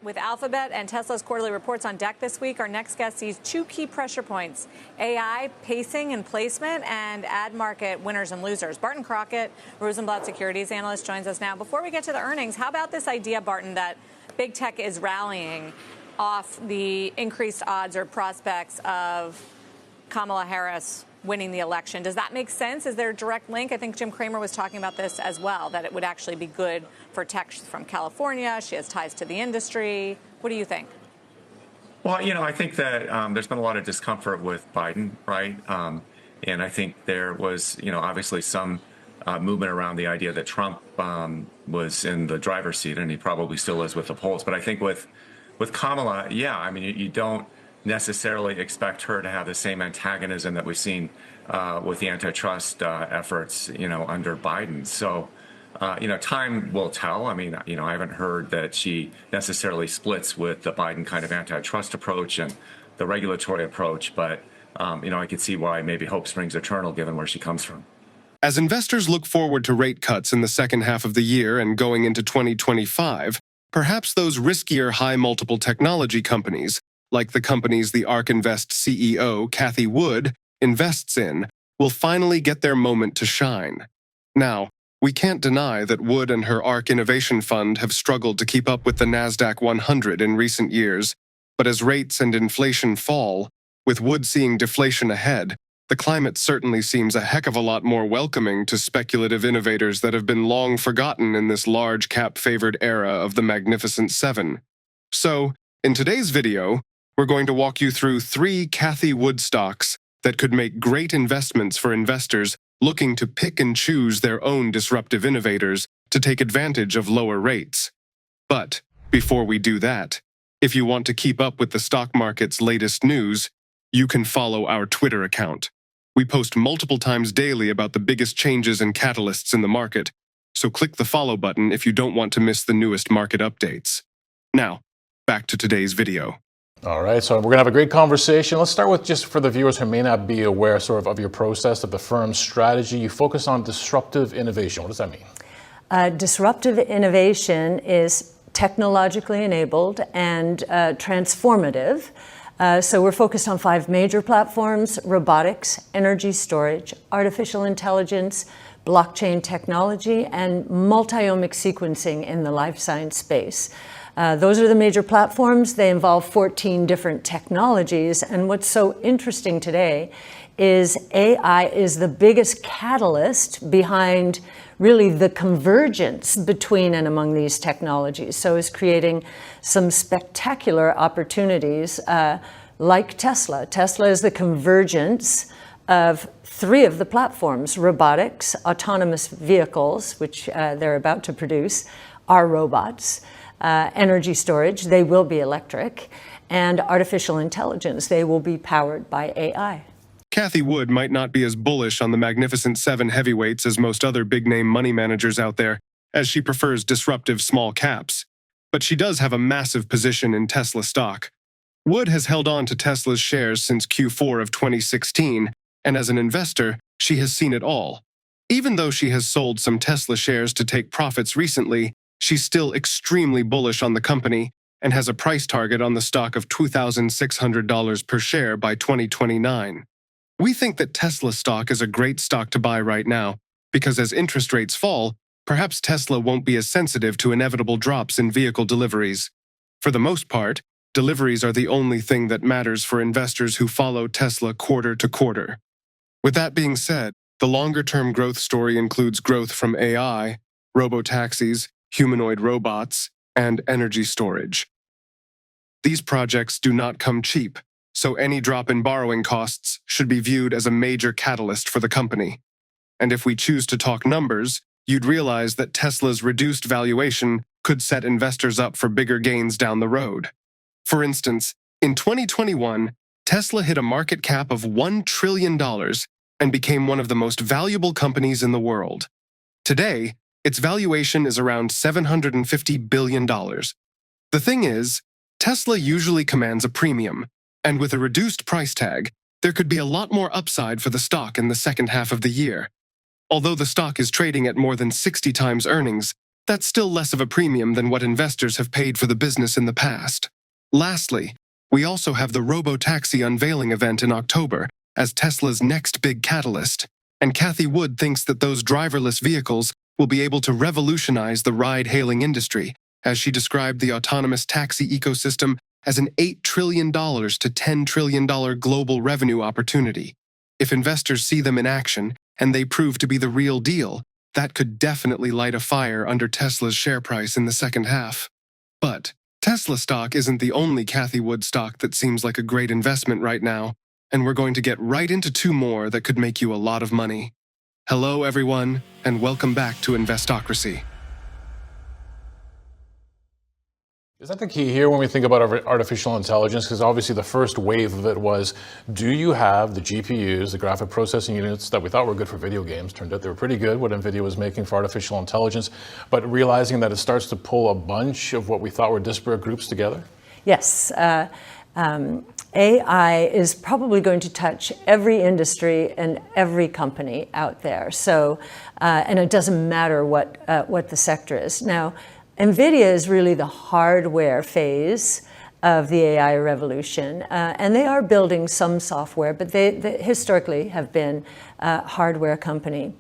With Alphabet and Tesla's quarterly reports on deck this week, our next guest sees two key pressure points: AI pacing and placement, and ad market winners and losers. Barton Crockett, Rosenblatt Securities analyst, joins us now. Before we get to the earnings, how about this idea, Barton, that big tech is rallying off the increased odds or prospects of Kamala Harris winning the election? Does that make sense? Is there a direct link? I think Jim Cramer was talking about this as well, that it would actually be good for tech. She's from California. She has ties to the industry. What do you think? Well, I think that there's been a lot of discomfort with Biden, right? And I think there was, obviously some movement around the idea that Trump was in the driver's seat, and he probably still is with the polls. But I think with Kamala, you don't necessarily expect her to have the same antagonism that we've seen with the antitrust efforts, under Biden. So, time will tell. I haven't heard that she necessarily splits with the Biden kind of antitrust approach and the regulatory approach, but, I could see why maybe hope springs eternal given where she comes from. As investors look forward to rate cuts in the second half of the year and going into 2025, perhaps those riskier high-multiple technology companies, like the companies the Ark Invest CEO, Cathie Wood, invests in, will finally get their moment to shine. Now, we can't deny that Wood and her Ark Innovation Fund have struggled to keep up with the NASDAQ 100 in recent years, but as rates and inflation fall, with Wood seeing deflation ahead, the climate certainly seems a heck of a lot more welcoming to speculative innovators that have been long forgotten in this large-cap-favored era of the Magnificent Seven. So, in today's video, we're going to walk you through 3 Cathie Wood stocks that could make great investments for investors looking to pick and choose their own disruptive innovators to take advantage of lower rates. But before we do that, if you want to keep up with the stock market's latest news, you can follow our Twitter account. We post multiple times daily about the biggest changes and catalysts in the market, so click the follow button if you don't want to miss the newest market updates. Now, back to today's video. All right, so we're going to have a great conversation. Let's start with, just for the viewers who may not be aware of your process, of the firm's strategy. You focus on disruptive innovation. What does that mean? Disruptive innovation is technologically enabled and transformative. So we're focused on 5 major platforms: robotics, energy storage, artificial intelligence, blockchain technology, and multi-omic sequencing in the life science space. Those are the major platforms. They involve 14 different technologies. And what's so interesting today is AI is the biggest catalyst behind really the convergence between and among these technologies. So it's creating some spectacular opportunities like Tesla. Tesla is the convergence of 3 of the platforms: robotics, autonomous vehicles, which they're about to produce, are robots. Energy storage, they will be electric, and artificial intelligence, they will be powered by AI. Cathie Wood might not be as bullish on the Magnificent Seven heavyweights as most other big-name money managers out there, as she prefers disruptive small caps. But she does have a massive position in Tesla stock. Wood has held on to Tesla's shares since Q4 of 2016, and as an investor, she has seen it all. Even though she has sold some Tesla shares to take profits recently, she's still extremely bullish on the company and has a price target on the stock of $2,600 per share by 2029. We think that Tesla stock is a great stock to buy right now because as interest rates fall, perhaps Tesla won't be as sensitive to inevitable drops in vehicle deliveries. For the most part, deliveries are the only thing that matters for investors who follow Tesla quarter to quarter. With that being said, the longer-term growth story includes growth from AI, robotaxis, humanoid robots, and energy storage. These projects do not come cheap, so any drop in borrowing costs should be viewed as a major catalyst for the company. And if we choose to talk numbers, you'd realize that Tesla's reduced valuation could set investors up for bigger gains down the road. For instance, in 2021, Tesla hit a market cap of $1 trillion and became one of the most valuable companies in the world. Today, its valuation is around $750 billion. The thing is, Tesla usually commands a premium, and with a reduced price tag, there could be a lot more upside for the stock in the second half of the year. Although the stock is trading at more than 60 times earnings, that's still less of a premium than what investors have paid for the business in the past. Lastly, we also have the robo-taxi unveiling event in October as Tesla's next big catalyst, and Cathie Wood thinks that those driverless vehicles will be able to revolutionize the ride-hailing industry, as she described the autonomous taxi ecosystem as an $8 trillion to $10 trillion global revenue opportunity. If investors see them in action and they prove to be the real deal, that could definitely light a fire under Tesla's share price in the second half. But Tesla stock isn't the only Cathie Wood stock that seems like a great investment right now, and we're going to get right into two more that could make you a lot of money. Hello, everyone, and welcome back to Investocracy. Is that the key here when we think about artificial intelligence? Because obviously the first wave of it was, do you have the GPUs, the graphic processing units that we thought were good for video games? Turned out they were pretty good, what NVIDIA was making for artificial intelligence, but realizing that it starts to pull a bunch of what we thought were disparate groups together? Yes. AI is probably going to touch every industry and every company out there. So, and it doesn't matter what the sector is. Now, NVIDIA is really the hardware phase of the AI revolution, and they are building some software, but they historically have been a hardware company.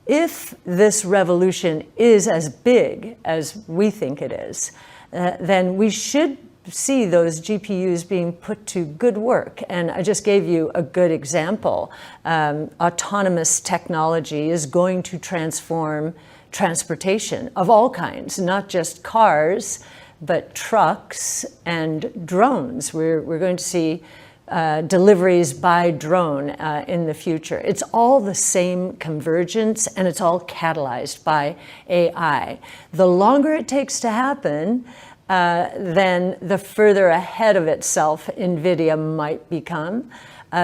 If this revolution is as big as we think it is, then we should see those GPUs being put to good work. And I just gave you a good example. Autonomous technology is going to transform transportation of all kinds, not just cars, but trucks and drones. We're going to see deliveries by drone in the future. It's all the same convergence, and it's all catalyzed by AI. The longer it takes to happen, then the further ahead of itself NVIDIA might become.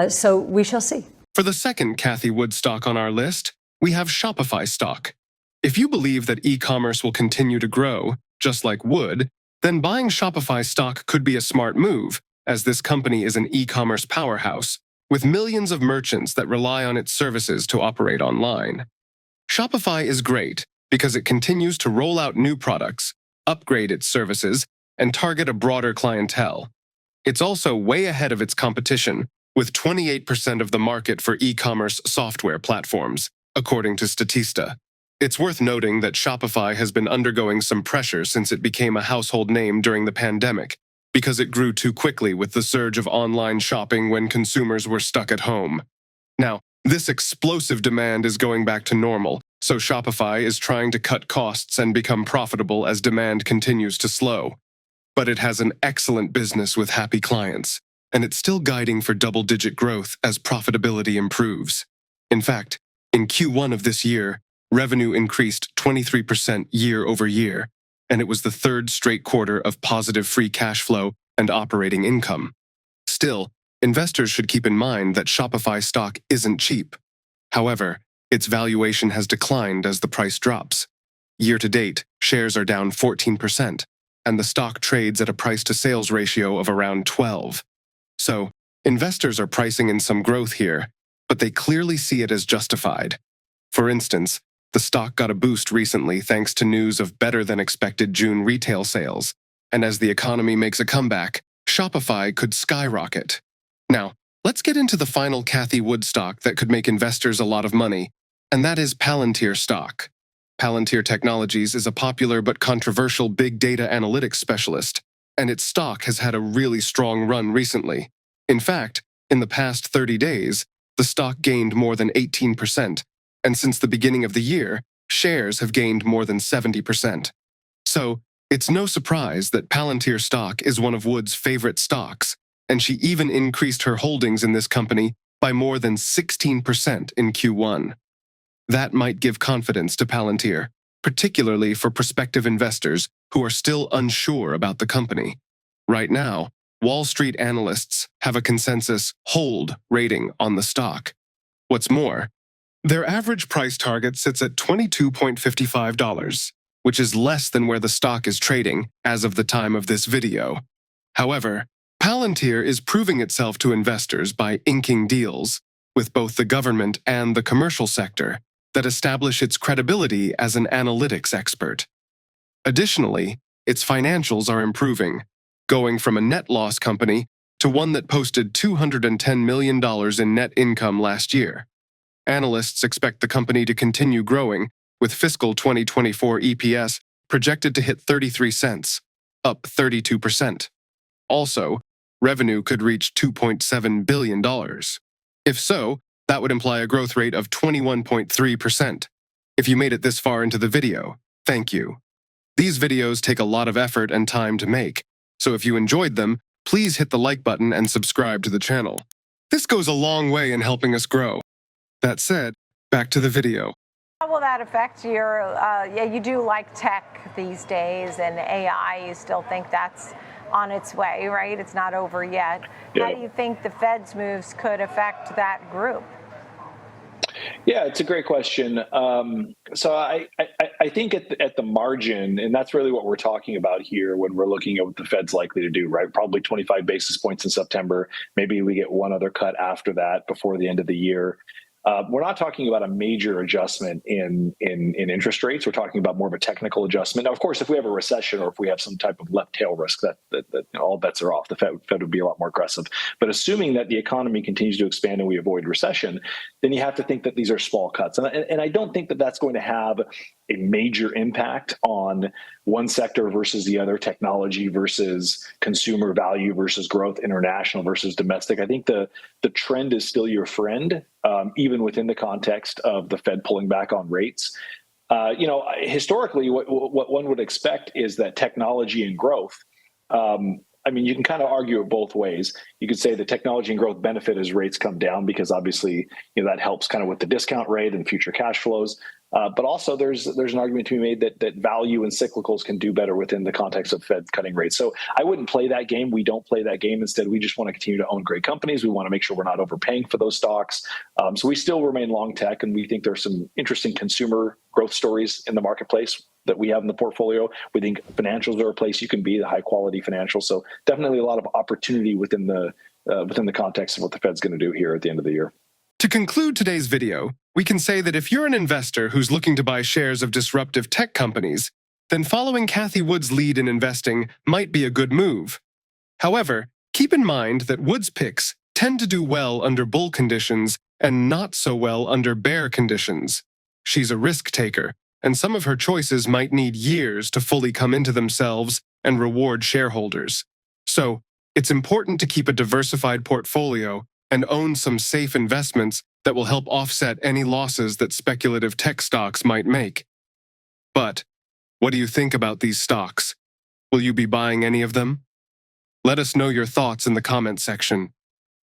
So we shall see. For the second Cathie Wood stock on our list, we have Shopify stock. If you believe that e-commerce will continue to grow, just like Wood, then buying Shopify stock could be a smart move, as this company is an e-commerce powerhouse, with millions of merchants that rely on its services to operate online. Shopify is great because it continues to roll out new products, upgrade its services, and target a broader clientele. It's also way ahead of its competition, with 28% of the market for e-commerce software platforms, according to Statista. It's worth noting that Shopify has been undergoing some pressure since it became a household name during the pandemic, because it grew too quickly with the surge of online shopping when consumers were stuck at home. Now, this explosive demand is going back to normal, so Shopify is trying to cut costs and become profitable as demand continues to slow. But it has an excellent business with happy clients, and it's still guiding for double-digit growth as profitability improves. In fact, in Q1 of this year, revenue increased 23% year over year, and it was the third straight quarter of positive free cash flow and operating income. Still, investors should keep in mind that Shopify stock isn't cheap. However, its valuation has declined as the price drops. Year to date, shares are down 14%, and the stock trades at a price-to-sales ratio of around 12. So, investors are pricing in some growth here, but they clearly see it as justified. For instance, the stock got a boost recently thanks to news of better-than-expected June retail sales, and as the economy makes a comeback, Shopify could skyrocket. Now, let's get into the final Cathie Wood stock that could make investors a lot of money, and that is Palantir stock. Palantir Technologies is a popular but controversial big data analytics specialist, and its stock has had a really strong run recently. In fact, in the past 30 days, the stock gained more than 18%, and since the beginning of the year, shares have gained more than 70%. So, it's no surprise that Palantir stock is one of Wood's favorite stocks, and she even increased her holdings in this company by more than 16% in Q1. That might give confidence to Palantir, particularly for prospective investors who are still unsure about the company. Right now, Wall Street analysts have a consensus hold rating on the stock. What's more, their average price target sits at $22.55, which is less than where the stock is trading as of the time of this video. However, Palantir is proving itself to investors by inking deals with both the government and the commercial sector that establish its credibility as an analytics expert. Additionally, its financials are improving, going from a net loss company to one that posted $210 million in net income last year. Analysts expect the company to continue growing, with fiscal 2024 EPS projected to hit 33 cents, up 32%. Also, revenue could reach $2.7 billion. If so, that would imply a growth rate of 21.3%. If you made it this far into the video, thank you. These videos take a lot of effort and time to make, so if you enjoyed them, please hit the like button and subscribe to the channel. This goes a long way in helping us grow. That said, back to the video. How will that affect your, you do like tech these days and AI, you still think that's on its way, right? It's not over yet. Yeah. How do you think the Fed's moves could affect that group? Yeah, it's a great question. So I think at the margin, and that's really what we're talking about here when we're looking at what the Fed's likely to do, right? Probably 25 basis points in September. Maybe we get one other cut after that before the end of the year. We're not talking about a major adjustment in interest rates. We're talking about more of a technical adjustment. Now, of course, if we have a recession or if we have some type of left tail risk, that all bets are off. The Fed would be a lot more aggressive. But assuming that the economy continues to expand and we avoid recession, then you have to think that these are small cuts. And I don't think that that's going to have a major impact on one sector versus the other, technology versus consumer value versus growth, international versus domestic. I think the trend is still your friend, even within the context of the Fed pulling back on rates. Historically, what one would expect is that technology and growth, you can kind of argue it both ways. You could say the technology and growth benefit as rates come down because obviously, that helps kind of with the discount rate and future cash flows. But also there's an argument to be made that value and cyclicals can do better within the context of Fed cutting rates. So I wouldn't play that game. We don't play that game. Instead, we just want to continue to own great companies. We want to make sure we're not overpaying for those stocks. So we still remain long tech, and we think there's some interesting consumer growth stories in the marketplace that we have in the portfolio. We think financials are a place you can be, the high quality financials. So definitely a lot of opportunity within the context of what the Fed's going to do here at the end of the year. To conclude today's video, we can say that if you're an investor who's looking to buy shares of disruptive tech companies, then following Cathie Wood's lead in investing might be a good move. However, keep in mind that Wood's picks tend to do well under bull conditions and not so well under bear conditions. She's a risk taker, and some of her choices might need years to fully come into themselves and reward shareholders. So, it's important to keep a diversified portfolio and own some safe investments that will help offset any losses that speculative tech stocks might make. But, what do you think about these stocks? Will you be buying any of them? Let us know your thoughts in the comment section.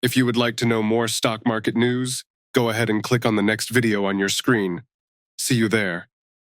If you would like to know more stock market news, go ahead and click on the next video on your screen. See you there.